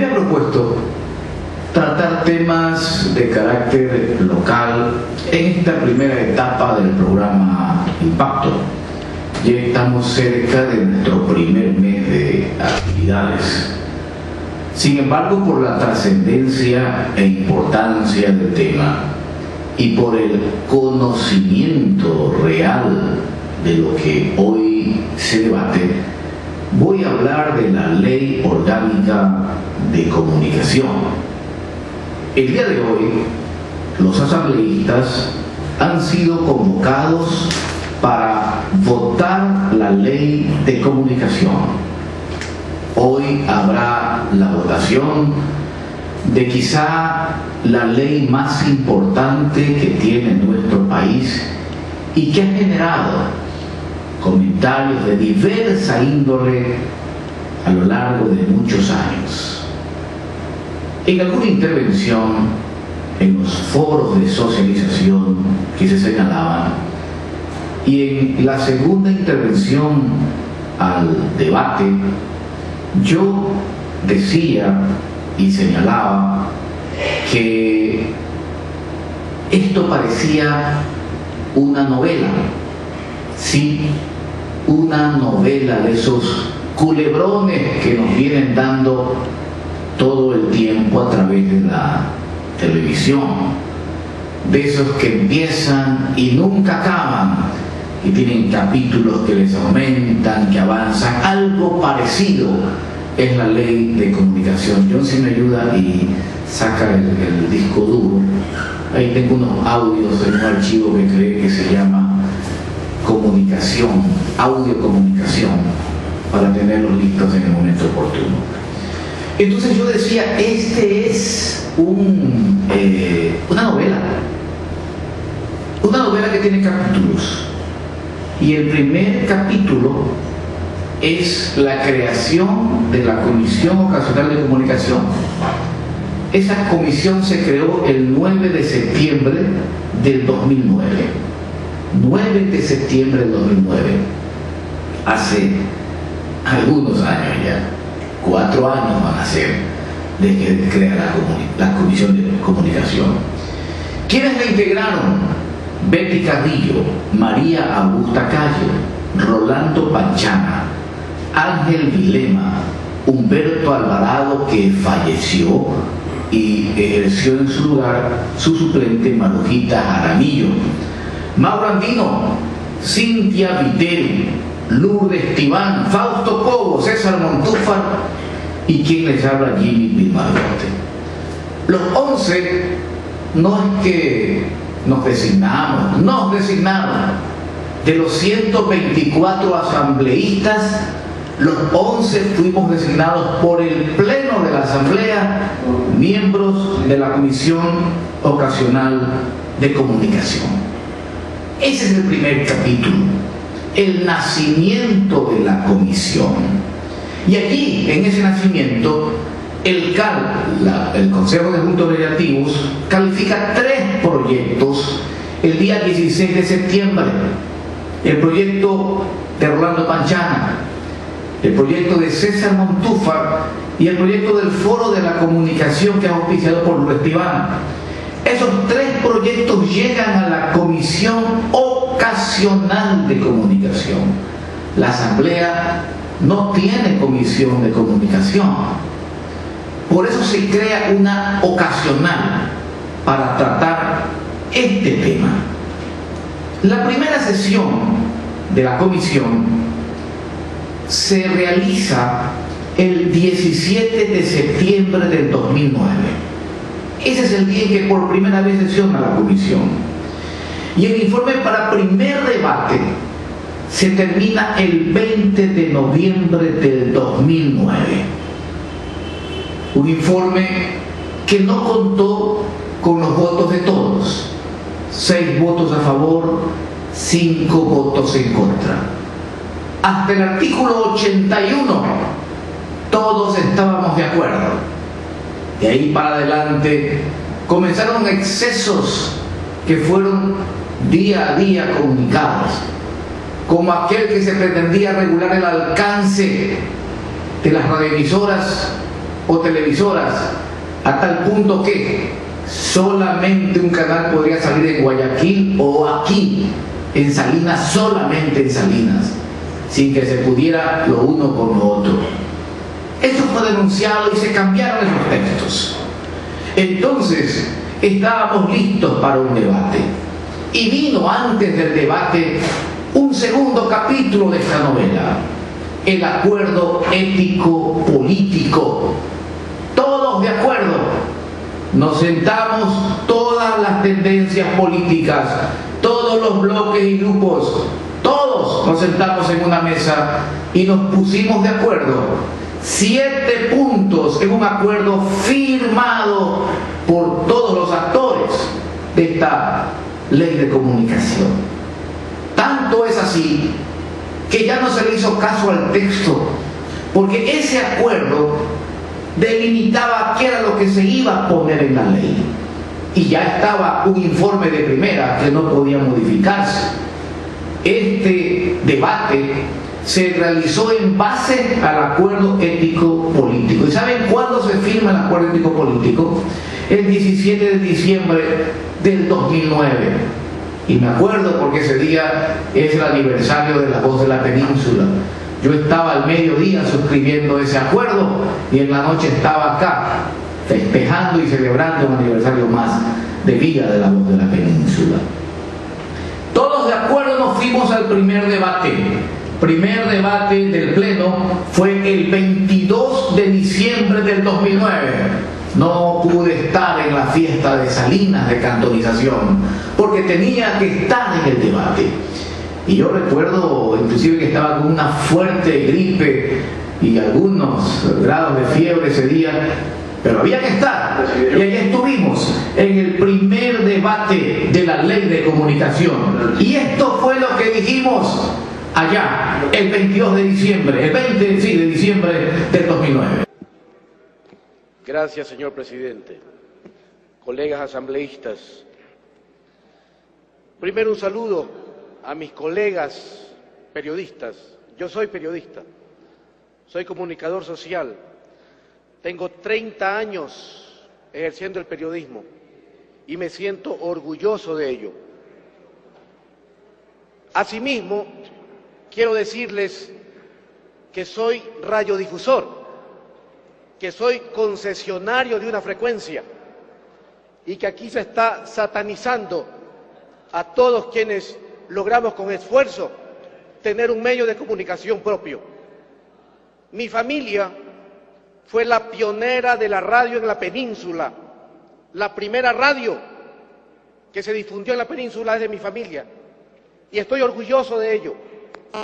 me he propuesto tratar temas de carácter local en esta primera etapa del programa Impacto. Ya estamos cerca de nuestro primer mes de actividades. Sin embargo, por la trascendencia e importancia del tema y por el conocimiento real de lo que hoy se debate, voy a hablar de la Ley Orgánica de Comunicación. El día de hoy, los asambleístas han sido convocados para votar la Ley de Comunicación. Hoy habrá la votación de quizá la ley más importante que tiene nuestro país y que ha generado comentarios de diversa índole a lo largo de muchos años. En alguna intervención en los foros de socialización que se señalaban y en la segunda intervención al debate, yo decía y señalaba que esto parecía una novela, sí, una novela de esos culebrones que nos vienen dando todo el tiempo a través de la televisión, de esos que empiezan y nunca acaban y tienen capítulos que les aumentan, que avanzan. Algo parecido es la Ley de Comunicación. John, si me ayuda y saca el disco duro, ahí tengo unos audios en un archivo que cree que se llama comunicación, audio comunicación, para tenerlos listos en el momento oportuno. Entonces yo decía, este es una novela que tiene capítulos, y el primer capítulo es la creación de la Comisión Ocasional de Comunicación. Esa comisión se creó el 9 de septiembre del 2009. 9 de septiembre del 2009, hace algunos años ya. 4 años van a ser desde que crea la Comisión de Comunicación. ¿Quiénes la integraron? Betty Carrillo, María Augusta Calle, Rolando Panchana, Ángel Vilema, Humberto Alvarado, que falleció y ejerció en su lugar su suplente Marujita Jaramillo, Mauro Andino, Cintia Viteri, Lourdes Tibán, Fausto Cobo, César Montúfar y quien les habla, Jimmy Vilmarote. Los 11 no es que nos designaron. De los 124 asambleístas, los 11 fuimos designados por el Pleno de la Asamblea, miembros de la Comisión Ocasional de Comunicación. Ese es el primer capítulo, el nacimiento de la comisión. Y allí, en ese nacimiento, el Consejo de Juntos Legislativos califica 3 proyectos el día 16 de septiembre. El proyecto de Rolando Panchana, el proyecto de César Montúfar y el proyecto del Foro de la Comunicación, que es auspiciado por Lourdes Tibán. Esos 3 proyectos llegan a la Comisión Ocasional de Comunicación. La Asamblea no tiene comisión de comunicación. Por eso se crea una ocasional para tratar este tema. La primera sesión de la comisión se realiza el 17 de septiembre del 2009. Ese es el día en que por primera vez sesiona la comisión. Y el informe para primer debate se termina el 20 de noviembre del 2009. Un informe que no contó con los votos de todos. 6 votos a favor, 5 votos en contra. Hasta el artículo 81 todos estábamos de acuerdo. De ahí para adelante comenzaron excesos que fueron día a día comunicados, como aquel que se pretendía regular el alcance de las radioemisoras o televisoras, a tal punto que solamente un canal podría salir en Guayaquil o aquí, en Salinas, solamente en Salinas, sin que se pudiera lo uno con lo otro. Esto fue denunciado y se cambiaron esos textos. Entonces, estábamos listos para un debate. Y vino antes del debate un segundo capítulo de esta novela, el acuerdo ético-político. Todos de acuerdo. Nos sentamos todas las tendencias políticas, todos los bloques y grupos, todos nos sentamos en una mesa y nos pusimos de acuerdo. 7 puntos en un acuerdo firmado por todos los actores de esta ley de comunicación. Tanto es así que ya no se le hizo caso al texto, porque ese acuerdo delimitaba qué era lo que se iba a poner en la ley. Y ya estaba un informe de primera que no podía modificarse. Este debate se realizó en base al acuerdo ético-político. ¿Y saben cuándo se firma el acuerdo ético-político? El 17 de diciembre del 2009. Y me acuerdo porque ese día es el aniversario de La Voz de la Península. Yo estaba al mediodía suscribiendo ese acuerdo y en la noche estaba acá festejando y celebrando un aniversario más de vida de La Voz de la Península. Todos de acuerdo nos fuimos al primer debate. Primer debate del Pleno fue el 22 de diciembre del 2009. No pude estar en la fiesta de Salinas de cantonización porque tenía que estar en el debate. Y yo recuerdo inclusive que estaba con una fuerte gripe y algunos grados de fiebre ese día, pero había que estar. Y ahí estuvimos en el primer debate de la ley de comunicación. Y esto fue lo que dijimos allá, el 22 de diciembre, el 20 de diciembre del 2009. Gracias, señor presidente. Colegas asambleístas, primero un saludo a mis colegas periodistas. Yo soy periodista, soy comunicador social, tengo 30 años ejerciendo el periodismo y me siento orgulloso de ello. Asimismo, quiero decirles que soy radiodifusor, que soy concesionario de una frecuencia y que aquí se está satanizando a todos quienes logramos con esfuerzo tener un medio de comunicación propio. Mi familia fue la pionera de la radio en la península. La primera radio que se difundió en la península es de mi familia y estoy orgulloso de ello,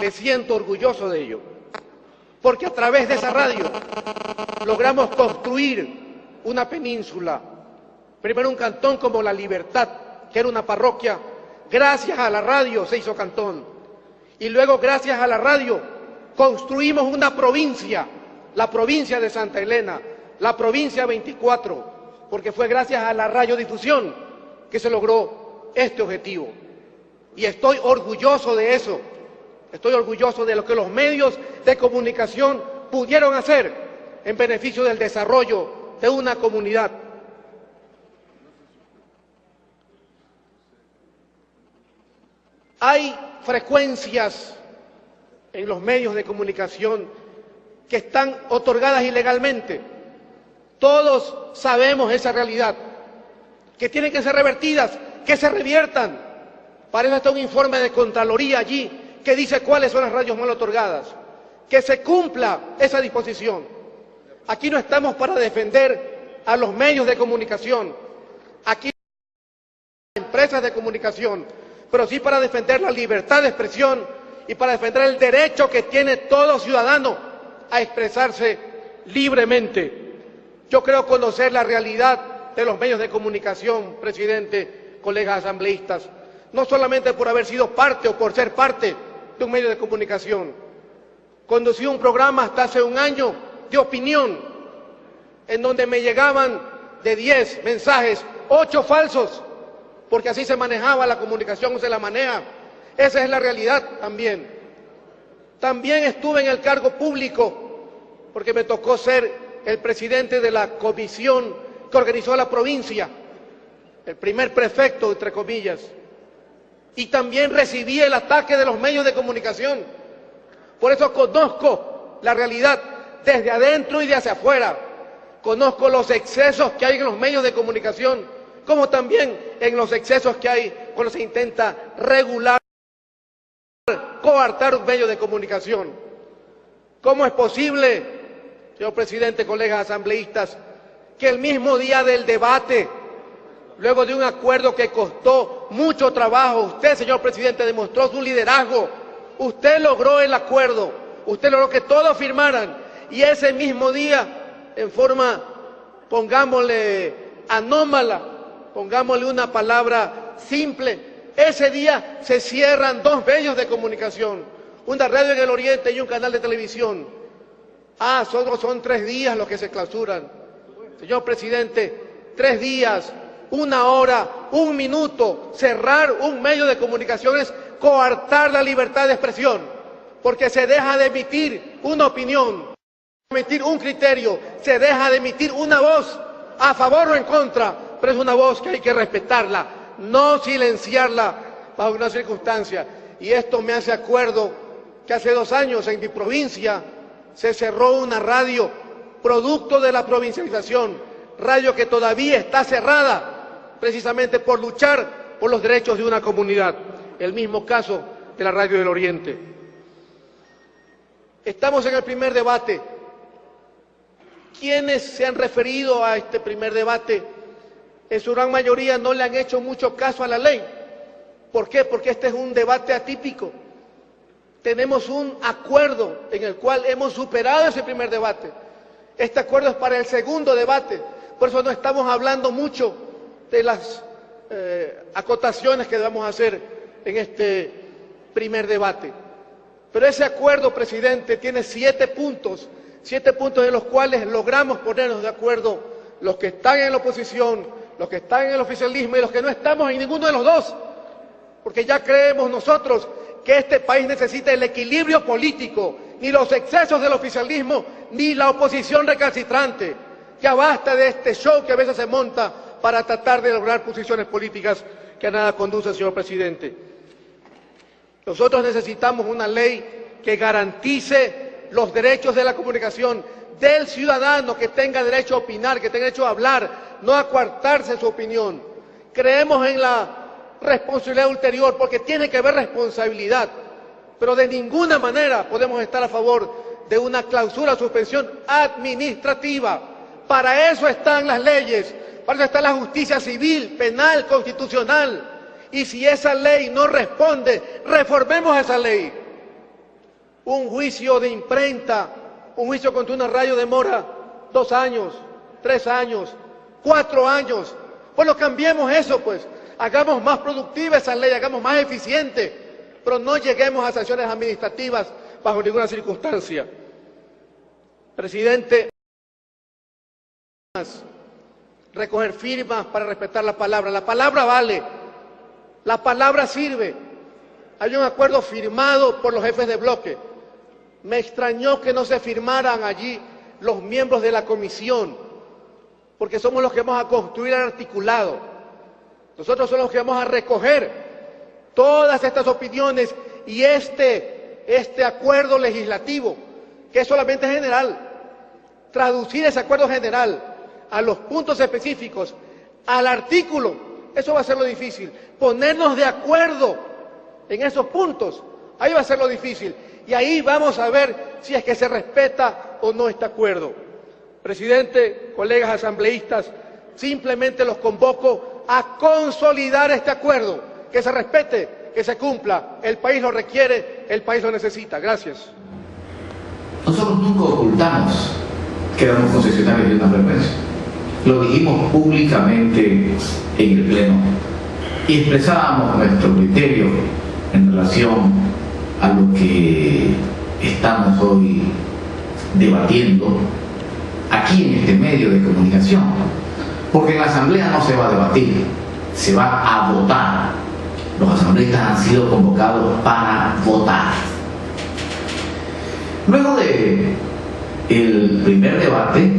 me siento orgulloso de ello, porque a través de esa radio logramos construir una península, primero un cantón como La Libertad, que era una parroquia. Gracias a la radio se hizo cantón. Y luego, gracias a la radio, construimos una provincia, la provincia de Santa Elena, la provincia 24, porque fue gracias a la radiodifusión que se logró este objetivo. Y estoy orgulloso de eso, estoy orgulloso de lo que los medios de comunicación pudieron hacer en beneficio del desarrollo de una comunidad. Hay frecuencias en los medios de comunicación que están otorgadas ilegalmente. Todos sabemos esa realidad, que tienen que ser revertidas, que se reviertan. Para eso está un informe de Contraloría allí que dice cuáles son las radios mal otorgadas. Que se cumpla esa disposición. Aquí no estamos para defender a los medios de comunicación, aquí no estamos para empresas de comunicación, pero sí para defender la libertad de expresión y para defender el derecho que tiene todo ciudadano a expresarse libremente. Yo creo conocer la realidad de los medios de comunicación, presidente, colegas asambleístas, no solamente por haber sido parte o por ser parte de un medio de comunicación. Conducí un programa hasta hace un año de opinión, en donde me llegaban de 10 mensajes, 8 falsos, porque así se manejaba la comunicación, o se la maneja. Esa es la realidad también. También estuve en el cargo público, porque me tocó ser el presidente de la comisión que organizó la provincia, el primer prefecto, entre comillas, y también recibí el ataque de los medios de comunicación. Por eso conozco la realidad desde adentro y de hacia afuera. Conozco los excesos que hay en los medios de comunicación, como también en los excesos que hay cuando se intenta regular, coartar un medio de comunicación. ¿Cómo es posible, señor presidente, colegas asambleístas, que el mismo día del debate, luego de un acuerdo que costó mucho trabajo, usted, señor presidente, demostró su liderazgo, usted logró el acuerdo, usted logró que todos firmaran, y ese mismo día, en forma, pongámosle, anómala, pongámosle una palabra simple, ese día se cierran 2 medios de comunicación, una radio en el Oriente y un canal de televisión. Solo son 3 días los que se clausuran. Señor presidente, 3 días, 1 hora, 1 minuto, cerrar un medio de comunicación es coartar la libertad de expresión, porque se deja de emitir una opinión, emitir un criterio, se deja de emitir una voz a favor o en contra, pero es una voz que hay que respetarla, no silenciarla bajo una circunstancia. Y esto me hace acuerdo que hace 2 años en mi provincia se cerró una radio, producto de la provincialización, radio que todavía está cerrada, precisamente por luchar por los derechos de una comunidad. El mismo caso de la radio del Oriente. Estamos en el primer debate. ¿Quiénes se han referido a este primer debate? En su gran mayoría no le han hecho mucho caso a la ley. ¿Por qué? Porque este es un debate atípico. Tenemos un acuerdo en el cual hemos superado ese primer debate. Este acuerdo es para el segundo debate. Por eso no estamos hablando mucho de las acotaciones que vamos a hacer en este primer debate. Pero ese acuerdo, presidente, tiene 7 puntos, 7 puntos en los cuales logramos ponernos de acuerdo los que están en la oposición, los que están en el oficialismo y los que no estamos en ninguno de los dos. Porque ya creemos nosotros que este país necesita el equilibrio político, ni los excesos del oficialismo, ni la oposición recalcitrante. Ya basta de este show que a veces se monta para tratar de lograr posiciones políticas que a nada conducen, señor presidente. Nosotros necesitamos una ley que garantice los derechos de la comunicación, del ciudadano, que tenga derecho a opinar, que tenga derecho a hablar, no a coartarse su opinión. Creemos en la responsabilidad ulterior, porque tiene que haber responsabilidad, pero de ninguna manera podemos estar a favor de una clausura o suspensión administrativa. Para eso están las leyes, para eso está la justicia civil, penal, constitucional. Y si esa ley no responde, reformemos esa ley. Un juicio de imprenta, un juicio contra una radio demora 2 años, 3 años, 4 años. Bueno, cambiemos eso, pues. Hagamos más productiva esa ley, hagamos más eficiente, pero no lleguemos a sanciones administrativas bajo ninguna circunstancia. Presidente, recoger firmas para respetar la palabra vale, la palabra sirve. Hay un acuerdo firmado por los jefes de bloque. Me extrañó que no se firmaran allí los miembros de la comisión, porque somos los que vamos a construir el articulado. Nosotros somos los que vamos a recoger todas estas opiniones y este acuerdo legislativo, que es solamente general, traducir ese acuerdo general a los puntos específicos, al artículo, eso va a ser lo difícil. Ponernos de acuerdo en esos puntos, ahí va a ser lo difícil. Y ahí vamos a ver si es que se respeta o no este acuerdo. Presidente, colegas asambleístas, simplemente los convoco a consolidar este acuerdo, que se respete, que se cumpla. El país lo requiere, el país lo necesita. Gracias. Nosotros nunca ocultamos que éramos concesionarios de una frecuencia. Lo dijimos públicamente en el Pleno y expresábamos nuestro criterio en relación a lo que estamos hoy debatiendo aquí en este medio de comunicación. Porque en la asamblea no se va a debatir, se va a votar. Los asambleístas han sido convocados para votar. Luego de el primer debate,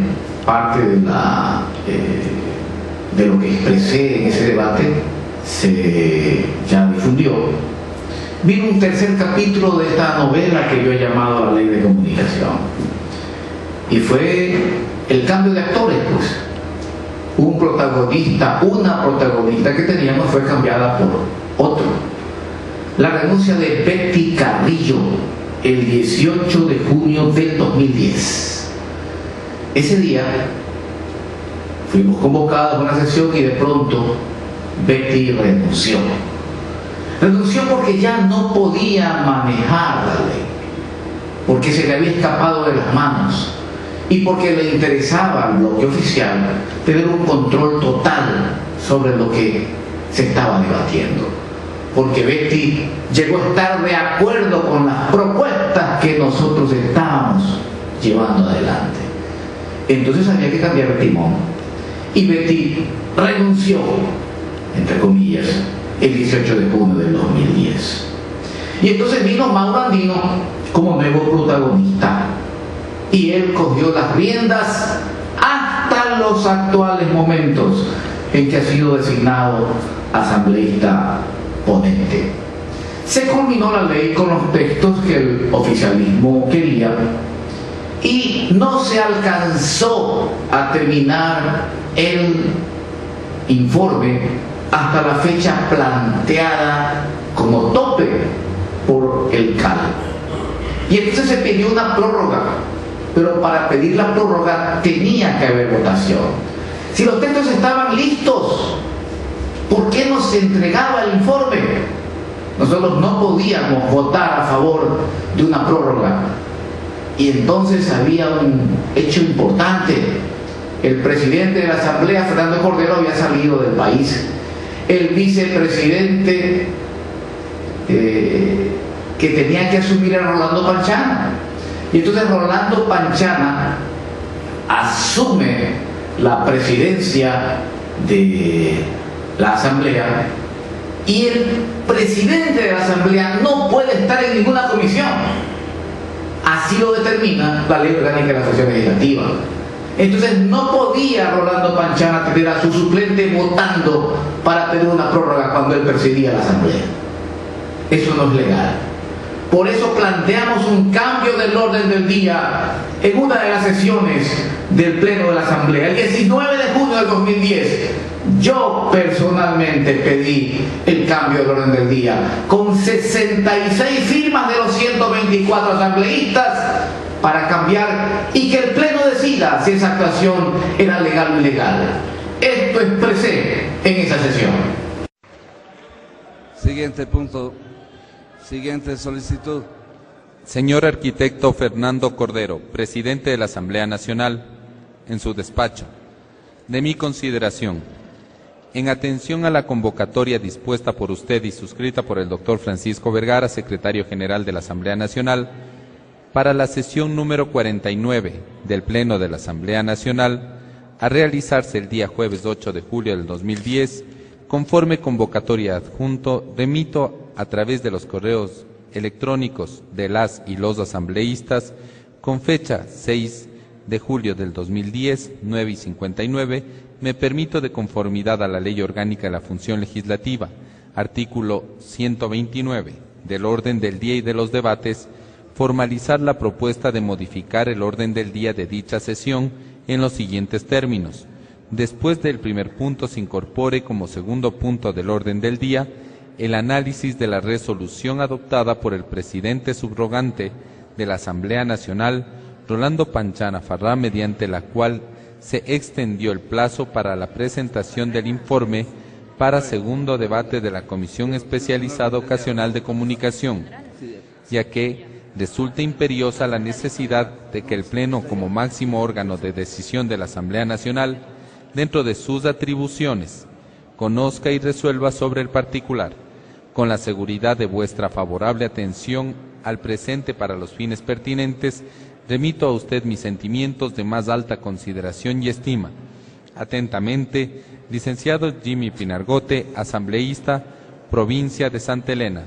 parte de lo que expresé en ese debate se ya difundió. Vino un tercer capítulo de esta novela que yo he llamado La Ley de Comunicación, y fue el cambio de actores, pues. Una protagonista que teníamos fue cambiada por otro. La renuncia de Betty Carrillo el 18 de junio del 2010. Ese día fuimos convocados a una sesión y de pronto Betty renunció. Renunció porque ya no podía manejar la ley, porque se le había escapado de las manos y porque le interesaba al bloque oficial tener un control total sobre lo que se estaba debatiendo. Porque Betty llegó a estar de acuerdo con las propuestas que nosotros estábamos llevando adelante. Entonces había que cambiar el timón. Y Betty renunció, entre comillas, el 18 de junio del 2010. Y entonces vino Mauro Andino como nuevo protagonista. Y él cogió las riendas hasta los actuales momentos en que ha sido designado asambleísta ponente. Se culminó la ley con los textos que el oficialismo quería y no se alcanzó a terminar el informe hasta la fecha planteada como tope por el CAL. Y entonces se pidió una prórroga, pero para pedir la prórroga tenía que haber votación. Si los textos estaban listos, ¿por qué no se entregaba el informe? Nosotros no podíamos votar a favor de una prórroga. Y entonces había un hecho importante. El presidente de la Asamblea, Fernando Cordero, había salido del país. El vicepresidente que tenía que asumir era Rolando Panchana. Y entonces Rolando Panchana asume la presidencia de la Asamblea y el presidente de la Asamblea no puede estar en ninguna comisión. Así lo determina la Ley Orgánica de la Función Legislativa. Entonces no podía Rolando Panchana tener a su suplente votando para pedir una prórroga cuando él presidía la Asamblea. Eso no es legal. Por eso planteamos un cambio del orden del día en una de las sesiones del Pleno de la Asamblea. El 19 de junio del 2010, yo personalmente pedí el cambio del orden del día, con 66 firmas de los 124 asambleístas, para cambiar y que el Pleno decida si esa actuación era legal o ilegal. Esto expresé en esa sesión. Siguiente punto. Siguiente solicitud. Señor arquitecto Fernando Cordero, presidente de la Asamblea Nacional, en su despacho. De mi consideración, en atención a la convocatoria dispuesta por usted y suscrita por el doctor Francisco Vergara, secretario general de la Asamblea Nacional, para la sesión número 49 del Pleno de la Asamblea Nacional, a realizarse el día jueves 8 de julio del 2010, conforme convocatoria adjunto, remito a través de los correos electrónicos de las y los asambleístas, con fecha 6 de julio del 2010, 9:59, me permito, de conformidad a la Ley Orgánica de la Función Legislativa, artículo 129 del orden del día y de los debates, formalizar la propuesta de modificar el orden del día de dicha sesión en los siguientes términos. Después del primer punto se incorpore como segundo punto del orden del día el análisis de la resolución adoptada por el presidente subrogante de la Asamblea Nacional, Rolando Panchana Farrá, mediante la cual se extendió el plazo para la presentación del informe para segundo debate de la Comisión Especializada Ocasional de Comunicación, ya que resulta imperiosa la necesidad de que el Pleno, como máximo órgano de decisión de la Asamblea Nacional, dentro de sus atribuciones, conozca y resuelva sobre el particular, con la seguridad de vuestra favorable atención al presente para los fines pertinentes. Remito a usted mis sentimientos de más alta consideración y estima. Atentamente, licenciado Jimmy Pinargote, asambleísta, provincia de Santa Elena.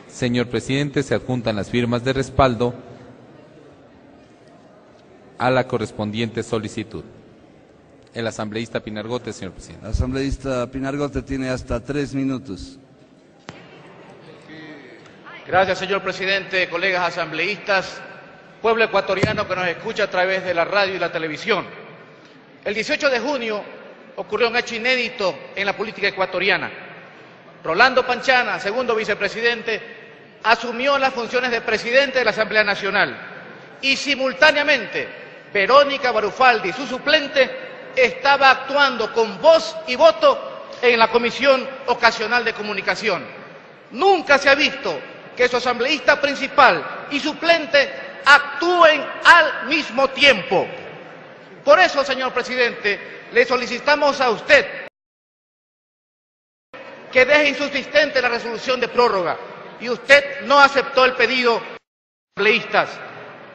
Señor presidente, se adjuntan las firmas de respaldo a la correspondiente solicitud. El asambleísta Pinargote, señor presidente. El asambleísta Pinargote tiene hasta 3 minutos. Gracias, señor presidente, colegas asambleístas, pueblo ecuatoriano que nos escucha a través de la radio y la televisión. El 18 de junio ocurrió un hecho inédito en la política ecuatoriana. Rolando Panchana, segundo vicepresidente, asumió las funciones de presidente de la Asamblea Nacional y simultáneamente Verónica Barufaldi, su suplente, estaba actuando con voz y voto en la Comisión Ocasional de Comunicación. Nunca se ha visto que su asambleísta principal y suplente actúen al mismo tiempo. Por eso, señor presidente, le solicitamos a usted que deje insubsistente la resolución de prórroga, y usted no aceptó el pedido de los asambleístas.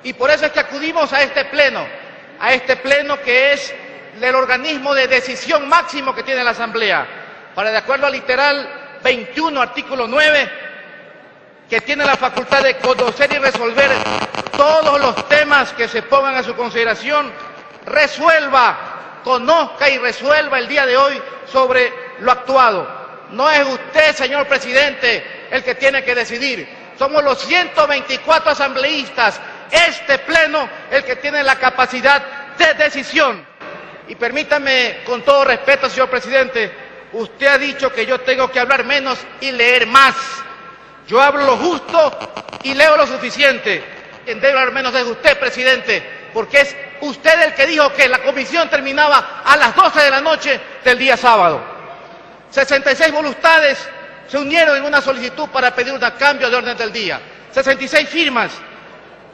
Y por eso es que acudimos a este pleno que es el organismo de decisión máximo que tiene la Asamblea, para, de acuerdo al literal 21, artículo 9, que tiene la facultad de conocer y resolver todos los temas que se pongan a su consideración, conozca y resuelva el día de hoy sobre lo actuado. No es usted, señor presidente, el que tiene que decidir. Somos los 124 asambleístas, este pleno, el que tiene la capacidad de decisión. Y permítame, con todo respeto, señor presidente, usted ha dicho que yo tengo que hablar menos y leer más. Yo hablo lo justo y leo lo suficiente. Quien debe hablar menos es usted, presidente, porque es usted el que dijo que la comisión terminaba a las 12 de la noche del día sábado. 66 voluntades se unieron en una solicitud para pedir un cambio de orden del día. 66 firmas.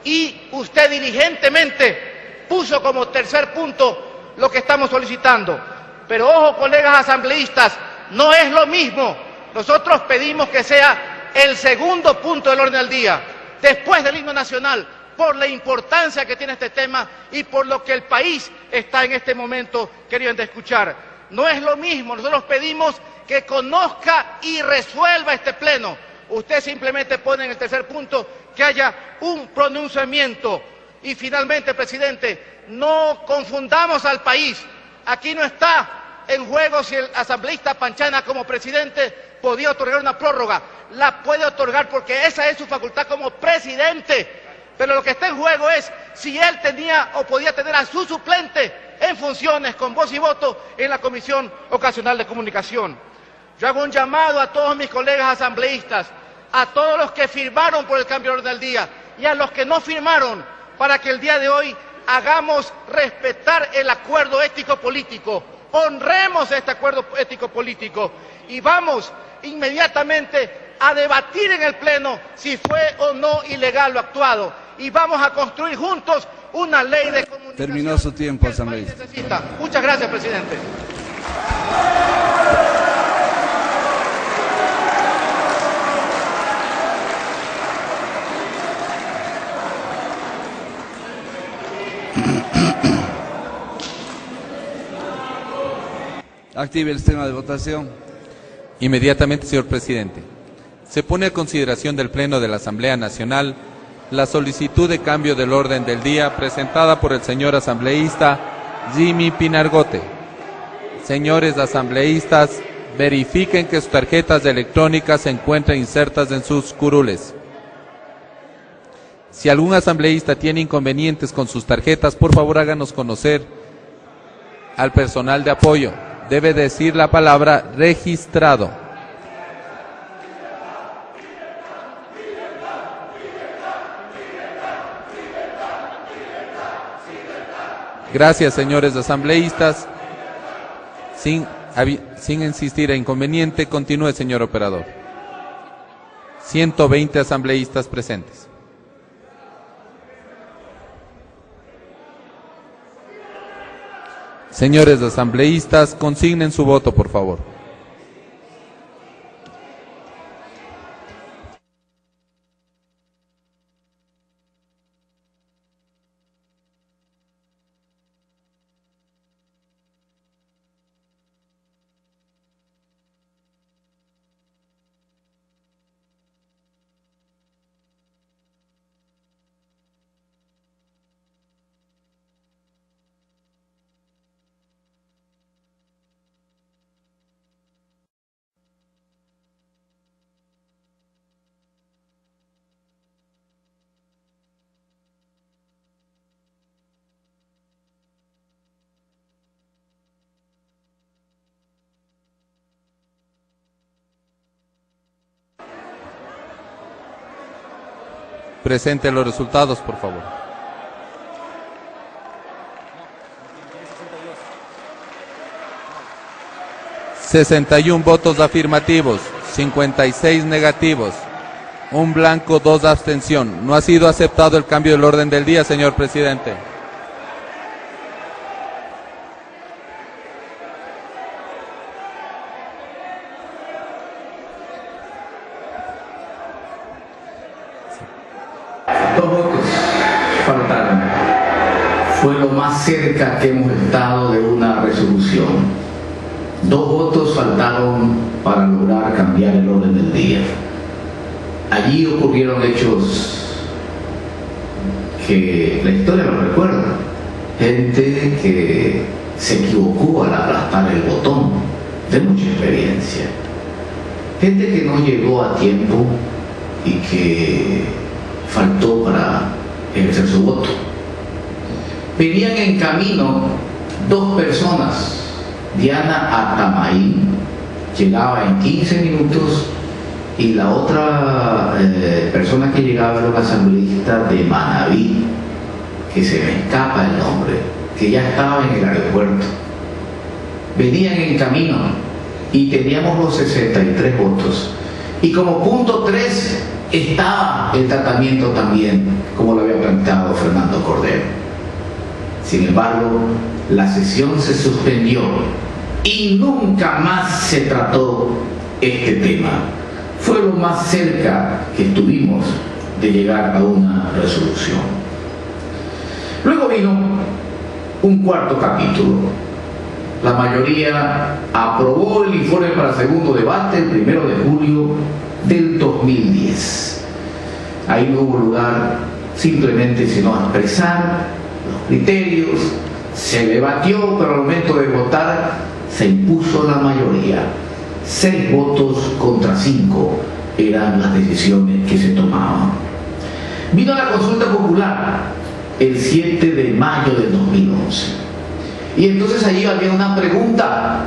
Y usted diligentemente puso como tercer punto lo que estamos solicitando. Pero ojo, colegas asambleístas, no es lo mismo. Nosotros pedimos que sea el segundo punto del orden del día, después del himno nacional, por la importancia que tiene este tema y por lo que el país está en este momento queriendo escuchar. No es lo mismo, nosotros pedimos que conozca y resuelva este pleno. Usted simplemente pone en el tercer punto que haya un pronunciamiento. Y finalmente, presidente, no confundamos al país. Aquí no está en juego si el asambleísta Panchana como presidente podía otorgar una prórroga. La puede otorgar porque esa es su facultad como presidente. Pero lo que está en juego es si él tenía o podía tener a su suplente en funciones con voz y voto en la Comisión Ocasional de Comunicación. Yo hago un llamado a todos mis colegas asambleístas, a todos los que firmaron por el cambio de orden del día y a los que no firmaron, para que el día de hoy hagamos respetar el acuerdo ético-político, honremos este acuerdo ético-político y vamos inmediatamente a debatir en el Pleno si fue o no ilegal lo actuado y vamos a construir juntos una ley de comunicación. Terminó su tiempo, que el país asambleísta. necesita. Muchas gracias, presidente. Active el sistema de votación. Inmediatamente, señor presidente. Se pone a consideración del Pleno de la Asamblea Nacional la solicitud de cambio del orden del día presentada por el señor asambleísta Jimmy Pinargote. Señores asambleístas, verifiquen que sus tarjetas electrónicas se encuentren insertas en sus curules. Si algún asambleísta tiene inconvenientes con sus tarjetas, por favor háganos conocer al personal de apoyo. Debe decir la palabra registrado. Gracias, señores asambleístas. Sin insistir a inconveniente, continúe, señor operador. 120 asambleístas presentes. Señores asambleístas, consignen su voto, por favor. Presente los resultados, por favor. ...61 votos afirmativos, 56 negativos, 1 blanco, 2 abstención. No ha sido aceptado el cambio del orden del día, señor presidente. Dos votos faltaron. Fue lo más cerca que hemos estado de una resolución. 2 votos faltaron para lograr cambiar el orden del día. Allí ocurrieron hechos que la historia lo recuerda. Gente que se equivocó al aplastar el botón, de mucha experiencia. Gente que no llegó a tiempo y que faltó para ejercer su voto. Venían en camino 2 personas. Diana Atamaín llegaba en 15 minutos y la otra persona que llegaba era una asambleísta de Manabí, que se me escapa el nombre, que ya estaba en el aeropuerto. Venían en camino y teníamos los 63 votos. Y como punto 3 estaba el tratamiento también, como lo había planteado Fernando Cordero. Sin embargo, la sesión se suspendió y nunca más se trató este tema. Fue lo más cerca que estuvimos de llegar a una resolución. Luego vino un cuarto capítulo. La mayoría aprobó el informe para segundo debate el 1 de julio del 2010. Ahí no hubo lugar simplemente sino a expresar los criterios. Se debatió, pero al momento de votar se impuso la mayoría. 6 votos contra 5 eran las decisiones que se tomaban. Vino la consulta popular el 7 de mayo del 2011. Y entonces allí había una pregunta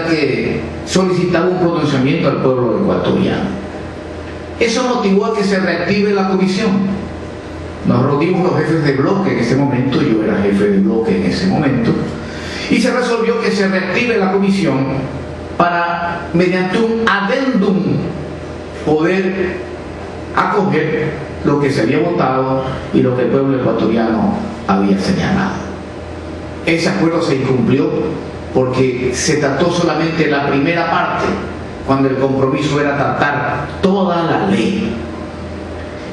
que solicitaba un pronunciamiento al pueblo ecuatoriano. Eso motivó a que se reactive la comisión. Nos reunimos los jefes de bloque en ese momento, yo era jefe de bloque en ese momento, y se resolvió que se reactive la comisión para, mediante un adendum, poder acoger lo que se había votado y lo que el pueblo ecuatoriano había señalado. Ese acuerdo se incumplió porque se trató solamente la primera parte, cuando el compromiso era tratar toda la ley.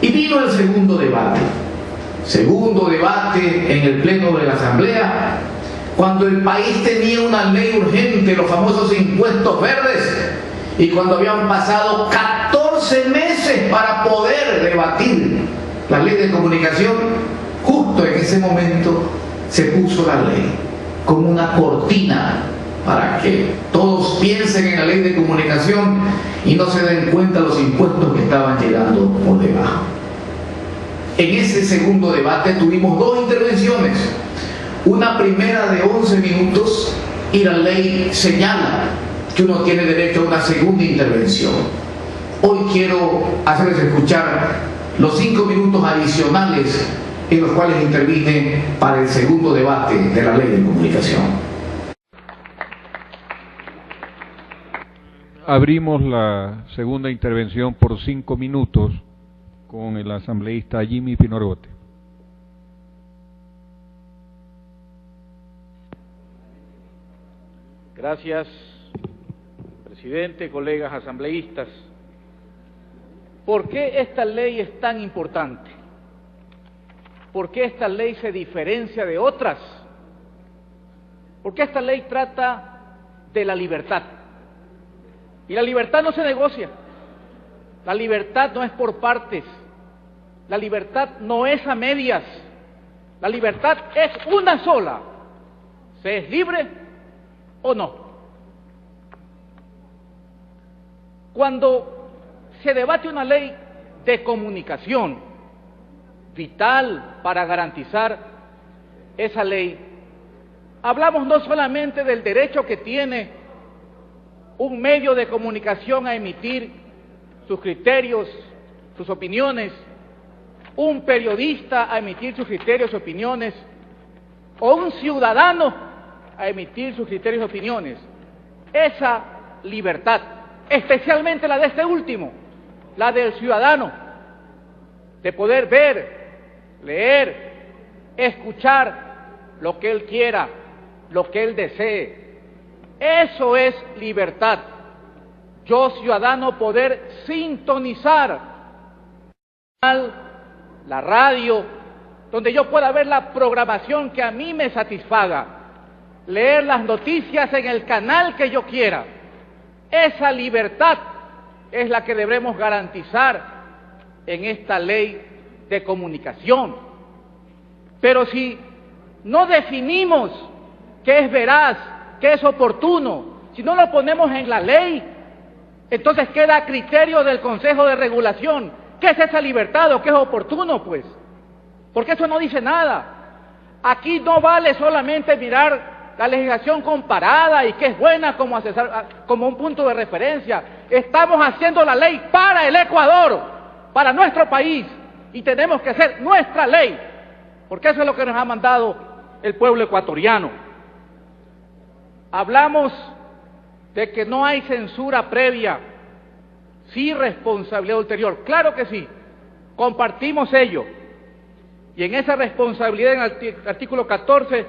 Y vino el segundo debate en el pleno de la Asamblea, cuando el país tenía una ley urgente, los famosos impuestos verdes, y cuando habían pasado 14 meses para poder debatir la ley de comunicación, justo en ese momento se puso la ley como una cortina para que todos piensen en la ley de comunicación y no se den cuenta los impuestos que estaban llegando por debajo. En ese segundo debate tuvimos 2 intervenciones, una primera de 11 minutos y la ley señala que uno tiene derecho a una segunda intervención. Hoy quiero hacerles escuchar los 5 minutos adicionales en los cuales intervine para el segundo debate de la ley de comunicación. Abrimos la segunda intervención por 5 minutos con el asambleísta Jimmy Pinorgote. Gracias, presidente, colegas asambleístas. ¿Por qué esta ley es tan importante? ¿Por qué esta ley se diferencia de otras? Porque esta ley trata de la libertad. Y la libertad no se negocia. La libertad no es por partes. La libertad no es a medias. La libertad es una sola. ¿Se es libre o no? Cuando se debate una ley de comunicación vital para garantizar esa ley, hablamos no solamente del derecho que tiene un medio de comunicación a emitir sus criterios sus opiniones, un periodista a emitir sus criterios y opiniones, o un ciudadano a emitir sus criterios y opiniones. Esa libertad, especialmente la de este último, la del ciudadano, de poder ver, leer, escuchar lo que él quiera, lo que él desee. Eso es libertad. Yo, ciudadano, poder sintonizar la radio, donde yo pueda ver la programación que a mí me satisfaga, leer las noticias en el canal que yo quiera. Esa libertad es la que debemos garantizar en esta ley de comunicación. Pero si no definimos qué es veraz, qué es oportuno, si no lo ponemos en la ley, entonces queda a criterio del Consejo de Regulación. ¿Qué es esa libertad o qué es oportuno, pues? Porque eso no dice nada. Aquí no vale solamente mirar la legislación comparada y que es buena como un punto de referencia. Estamos haciendo la ley para el Ecuador, para nuestro país, y tenemos que hacer nuestra ley, porque eso es lo que nos ha mandado el pueblo ecuatoriano. Hablamos de que no hay censura previa, sí responsabilidad ulterior. Claro que sí, compartimos ello. Y en esa responsabilidad, en el artículo 14,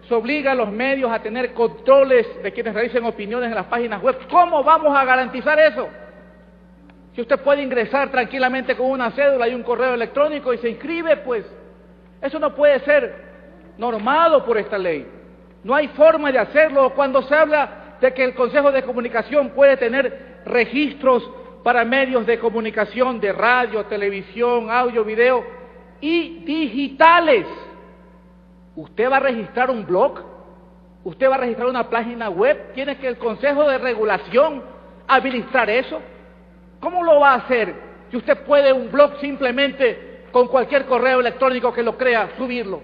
se obliga a los medios a tener controles de quienes realicen opiniones en las páginas web. ¿Cómo vamos a garantizar eso? Si usted puede ingresar tranquilamente con una cédula y un correo electrónico y se inscribe, pues eso no puede ser normado por esta ley. No hay forma de hacerlo. Cuando se habla de que el Consejo de Comunicación puede tener registros para medios de comunicación de radio, televisión, audio, video y digitales. ¿Usted va a registrar un blog? ¿Usted va a registrar una página web? ¿Tiene que el Consejo de Regulación habilitar eso? ¿Cómo lo va a hacer? Si usted puede un blog simplemente con cualquier correo electrónico que lo crea, subirlo.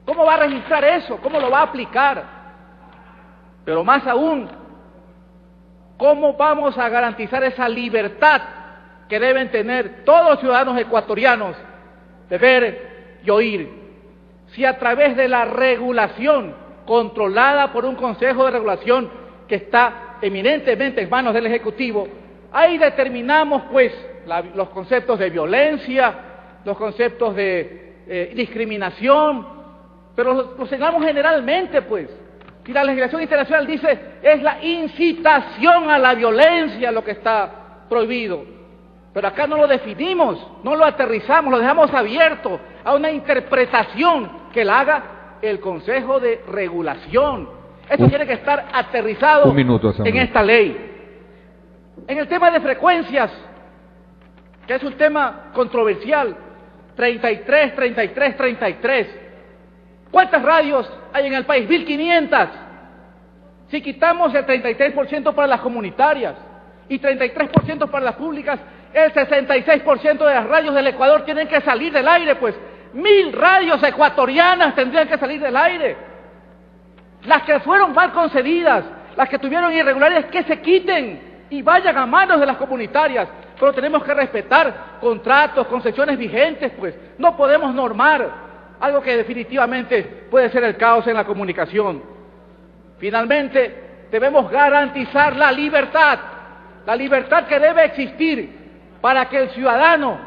¿Cómo va a registrar eso? ¿Cómo lo va a aplicar? Pero más aún, ¿cómo vamos a garantizar esa libertad que deben tener todos los ciudadanos ecuatorianos de ver y oír? Si a través de la regulación controlada por un Consejo de Regulación que está eminentemente en manos del Ejecutivo, ahí determinamos pues los conceptos de violencia, los conceptos de discriminación, pero los señalamos generalmente pues. Y la legislación internacional dice es la incitación a la violencia lo que está prohibido. Pero acá no lo definimos, no lo aterrizamos, lo dejamos abierto a una interpretación que la haga el Consejo de Regulación. Eso tiene que estar aterrizado en esta ley. En el tema de frecuencias, que es un tema controversial, 33, 33, 33. ¿Cuántas radios hay en el país? 1.500. Si quitamos el 33% para las comunitarias y 33% para las públicas, el 66% de las radios del Ecuador tienen que salir del aire, pues 1.000 radios ecuatorianas tendrían que salir del aire. Las que fueron mal concedidas, las que tuvieron irregularidades, que se quiten y vayan a manos de las comunitarias. Pero tenemos que respetar contratos, concesiones vigentes, pues no podemos normar algo que definitivamente puede ser el caos en la comunicación. Finalmente, debemos garantizar la libertad que debe existir para que el ciudadano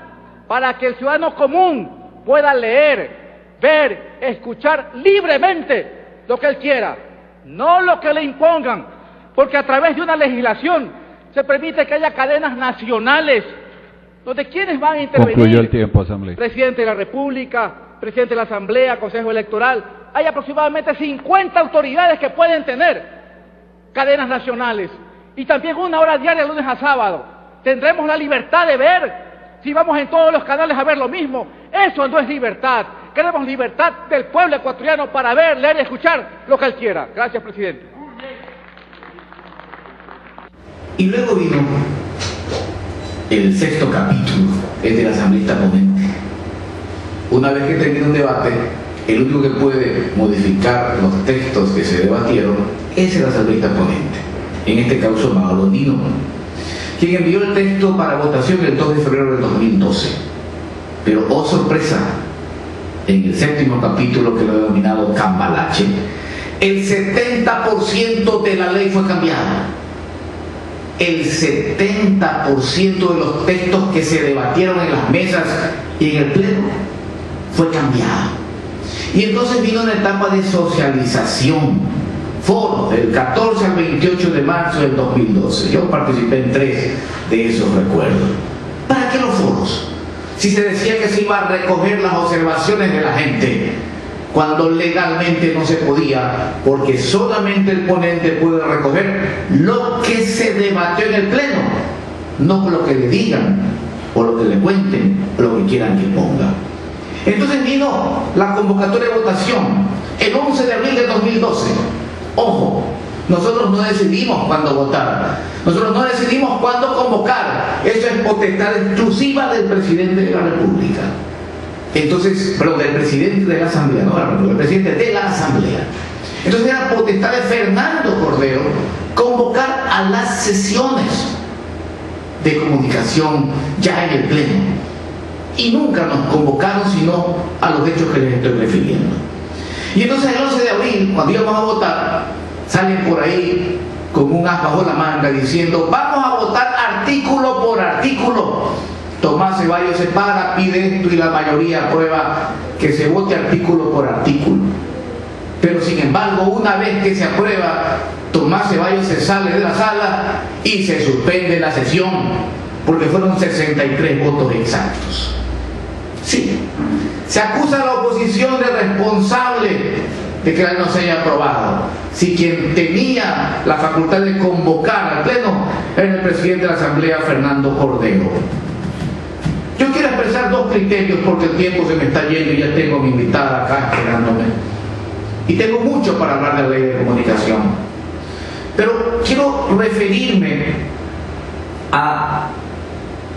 común pueda leer, ver, escuchar libremente lo que él quiera, no lo que le impongan, porque a través de una legislación se permite que haya cadenas nacionales, donde quienes van a intervenir, concluyó el tiempo, Asamblea. Presidente de la República, Presidente de la Asamblea, Consejo Electoral, hay aproximadamente 50 autoridades que pueden tener cadenas nacionales, y también 1 hora diaria, lunes a sábado. Tendremos la libertad de ver, si vamos en todos los canales a ver lo mismo. Eso no es libertad. Queremos libertad del pueblo ecuatoriano para ver, leer y escuchar lo que él quiera. Gracias, presidente. Y luego vino el 6º capítulo, es del asambleísta ponente. Una vez que termina un debate, el único que puede modificar los textos que se debatieron es el asambleísta ponente, en este caso Magalonino. quien envió el texto para votación el 2 de febrero del 2012. Pero, oh sorpresa, en el 7º capítulo, que lo he denominado Cambalache, el 70% de la ley fue cambiada. El 70% de los textos que se debatieron en las mesas y en el pleno fue cambiada. Y entonces vino una etapa de socialización, foros del 14 al 28 de marzo del 2012. Yo participé en 3 de esos recuerdos. ¿Para qué los foros? Si se decía que se iba a recoger las observaciones de la gente, cuando legalmente no se podía, porque solamente el ponente puede recoger lo que se debatió en el pleno, no lo que le digan, o lo que le cuenten, o lo que quieran que ponga. Entonces vino la convocatoria de votación el 11 de abril de 2012. Ojo, nosotros no decidimos cuándo votar, nosotros no decidimos cuándo convocar, eso es potestad exclusiva del presidente de la República. Entonces, perdón, del presidente de la Asamblea, no, del presidente de la Asamblea. Entonces era potestad de Fernando Cordero convocar a las sesiones de comunicación ya en el pleno. Y nunca nos convocaron sino a los hechos que les estoy refiriendo. Y entonces el 11 de abril, cuando íbamos a votar, salen por ahí con un as bajo la manga diciendo: vamos a votar artículo por artículo. Tomás Ceballos se para, pide esto y la mayoría aprueba que se vote artículo por artículo. Pero sin embargo, una vez que se aprueba, Tomás Ceballos se sale de la sala y se suspende la sesión, porque fueron 63 votos exactos. Sí, se acusa a la oposición de responsable de que la ley no se haya aprobado, si quien tenía la facultad de convocar al pleno era el presidente de la Asamblea, Fernando Cordero. Yo quiero expresar 2 criterios porque el tiempo se me está yendo y ya tengo a mi invitada acá esperándome. Y tengo mucho para hablar de la ley de comunicación. Pero quiero referirme a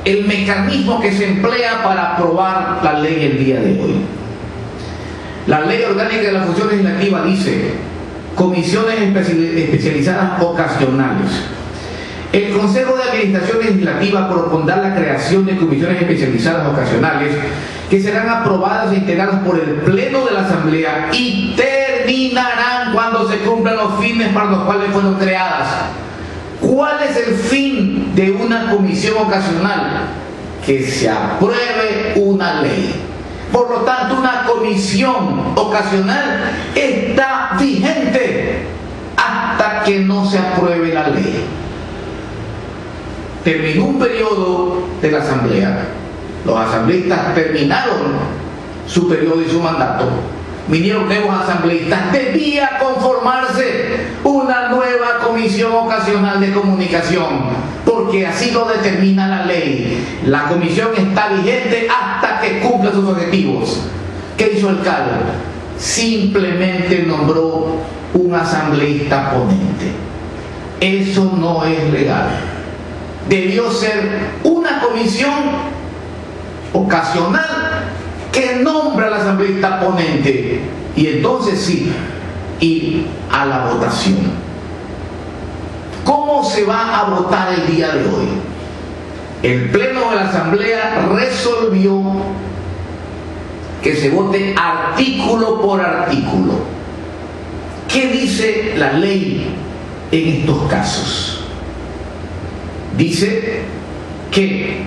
el mecanismo que se emplea para aprobar la ley el día de hoy. La Ley Orgánica de la Función Legislativa dice: comisiones especializadas ocasionales. El Consejo de Administración Legislativa propondrá la creación de comisiones especializadas ocasionales que serán aprobadas e integradas por el Pleno de la Asamblea y terminarán cuando se cumplan los fines para los cuales fueron creadas. ¿Cuál es el fin de una comisión ocasional? Que se apruebe una ley. Por lo tanto, una comisión ocasional está vigente hasta que no se apruebe la ley. Terminó un periodo de la Asamblea, los asambleístas terminaron su periodo y su mandato, vinieron nuevos asambleístas, debía conformarse una nueva comisión ocasional de comunicación, porque así lo determina la ley. La comisión está vigente hasta que cumpla sus objetivos. ¿Qué hizo el CAL? Simplemente nombró un asambleísta ponente. Eso no es legal. Debió ser una comisión ocasional que nombra al asambleísta ponente, y entonces sí, ir a la votación. ¿Cómo se va a votar el día de hoy? El Pleno de la Asamblea resolvió que se vote artículo por artículo. ¿Qué dice la ley en estos casos? Dice que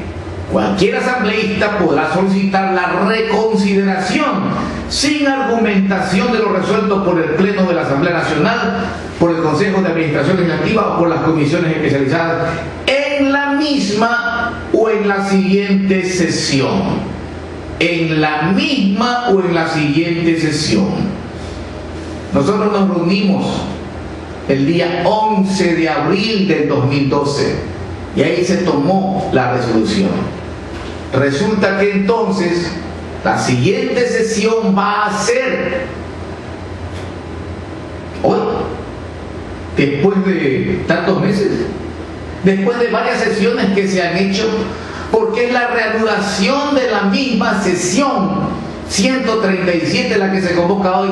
cualquier asambleísta podrá solicitar la reconsideración sin argumentación de lo resuelto por el Pleno de la Asamblea Nacional, por el Consejo de Administración Legislativa o por las comisiones especializadas en la misma o en la siguiente sesión. En la misma o en la siguiente sesión. Nosotros nos reunimos el día 11 de abril del 2012 y ahí se tomó la resolución. Resulta que entonces la siguiente sesión va a ser hoy, después de tantos meses, después de varias sesiones que se han hecho, porque es la reanudación de la misma sesión 137 la que se convoca hoy.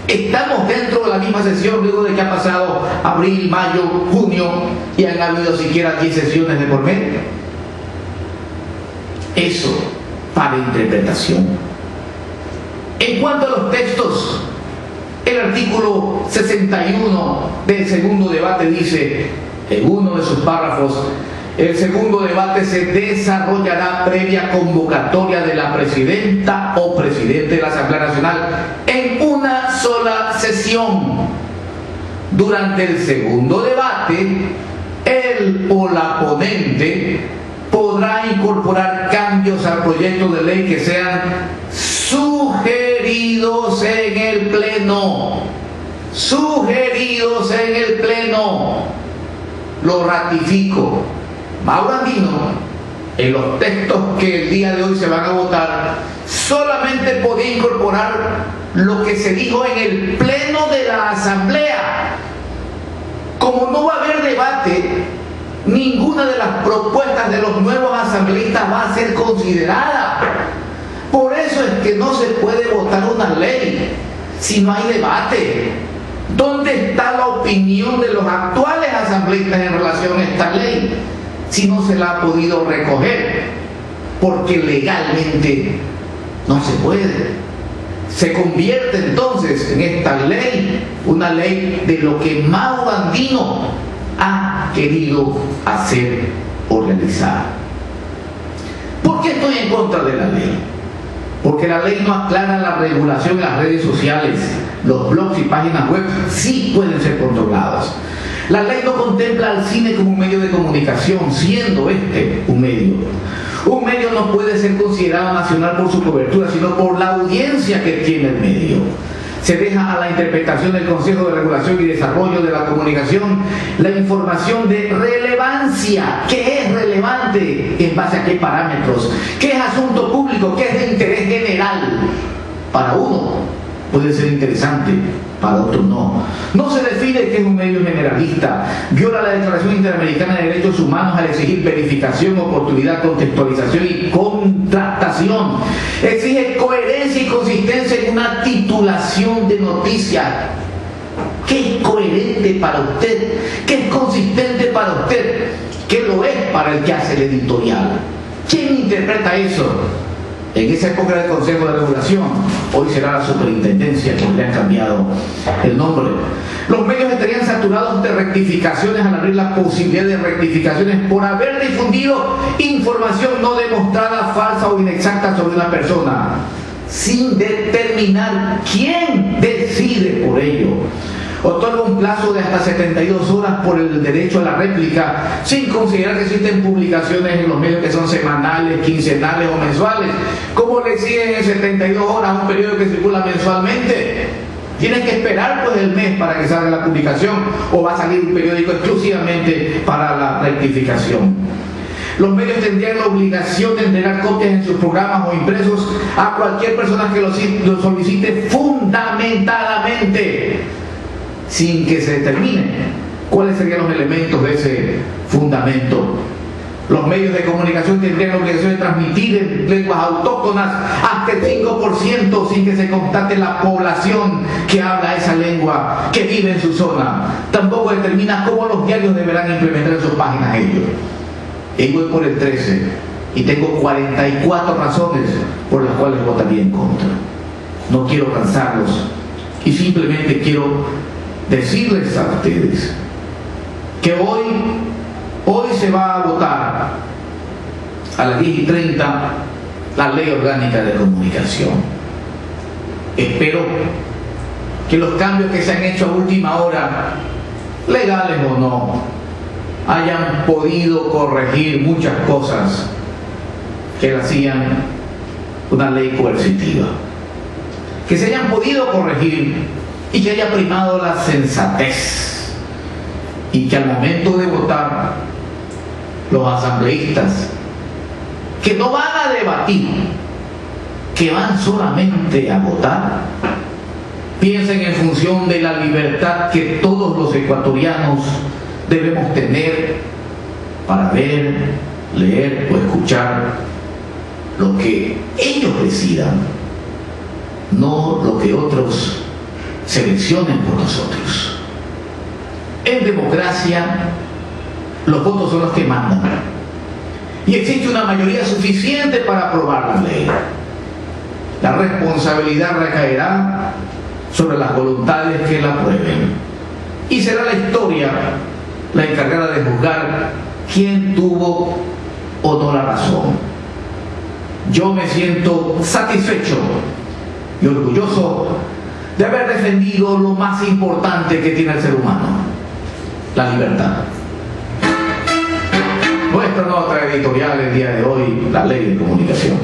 Estamos dentro de la misma sesión luego de que ha pasado abril, mayo, junio y han habido siquiera 10 sesiones de por medio. Eso para interpretación. En cuanto a los textos, el artículo 61 del segundo debate dice, en uno de sus párrafos, el segundo debate se desarrollará previa convocatoria de la presidenta o presidente de la Asamblea Nacional en una sola sesión. Durante el segundo debate, él o la ponente podrá incorporar cambios al proyecto de ley que sean sugeridos en el Pleno. Sugeridos en el Pleno. Lo ratifico. Mauro Andino, en los textos que el día de hoy se van a votar, solamente podía incorporar lo que se dijo en el Pleno de la Asamblea. Como no va a haber debate, ninguna de las propuestas de los nuevos asambleístas va a ser considerada. Por eso es que no se puede votar una ley si no hay debate. ¿Dónde está la opinión de los actuales asambleístas en relación a esta ley? Si no se la ha podido recoger, porque legalmente no se puede. Se convierte entonces en esta ley una ley de lo que Mauro Andino ha querido hacer o realizar. ¿Por qué estoy en contra de la ley? Porque la ley no aclara la regulación en las redes sociales. Los blogs y páginas web sí pueden ser controlados. La ley no contempla al cine como un medio de comunicación, siendo este un medio. Un medio no puede ser considerado nacional por su cobertura, sino por la audiencia que tiene el medio. Se deja a la interpretación del Consejo de Regulación y Desarrollo de la Comunicación la información de relevancia. ¿Qué es relevante? ¿En base a qué parámetros? ¿Qué es asunto público? ¿Qué es de interés general? Para uno puede ser interesante, para otros no. No se define que es un medio generalista. Viola la Declaración Interamericana de Derechos Humanos al exigir verificación, oportunidad, contextualización y contrastación. Exige coherencia y consistencia en una titulación de noticias. ¿Qué es coherente para usted? ¿Qué es consistente para usted? ¿Qué lo es para el que hace el editorial? ¿Quién interpreta eso? En esa época del Consejo de Regulación, hoy será la Superintendencia, que le han cambiado el nombre. Los medios estarían saturados de rectificaciones al abrir la posibilidad de rectificaciones por haber difundido información no demostrada, falsa o inexacta sobre una persona, sin determinar quién decide por ello. Otorga un plazo de hasta 72 horas por el derecho a la réplica, sin considerar que existen publicaciones en los medios que son semanales, quincenales o mensuales. ¿Cómo le exigen en 72 horas a un periódico que circula mensualmente? Tienes que esperar pues el mes para que salga la publicación, o va a salir un periódico exclusivamente para la rectificación. Los medios tendrían la obligación de entregar copias en sus programas o impresos a cualquier persona que lo solicite fundamentadamente, sin que se determine cuáles serían los elementos de ese fundamento. Los medios de comunicación tendrían la obligación de transmitir en lenguas autóctonas hasta el 5% sin que se constate la población que habla esa lengua, que vive en su zona. Tampoco determina cómo los diarios deberán implementar en sus páginas ello. Y voy por el 13 y tengo 44 razones por las cuales votaría en contra. No quiero cansarlos y simplemente quiero decirles a ustedes que hoy se va a votar a las 10:30 la Ley Orgánica de Comunicación. Espero que los cambios que se han hecho a última hora, legales o no, hayan podido corregir muchas cosas que la hacían una ley coercitiva, que se hayan podido corregir y que haya primado la sensatez, y que al momento de votar los asambleístas, que no van a debatir, que van solamente a votar, piensen en función de la libertad que todos los ecuatorianos debemos tener para ver, leer o escuchar lo que ellos decidan. no lo que otros seleccionen por nosotros. En democracia, los votos son los que mandan. Y existe una mayoría suficiente para aprobar la ley. La responsabilidad recaerá sobre las voluntades que la aprueben. Y será la historia la encargada de juzgar quién tuvo o no la razón. Yo me siento satisfecho y orgulloso de haber defendido lo más importante que tiene el ser humano, la libertad. Nuestra nota editorial el día de hoy, la ley de comunicación.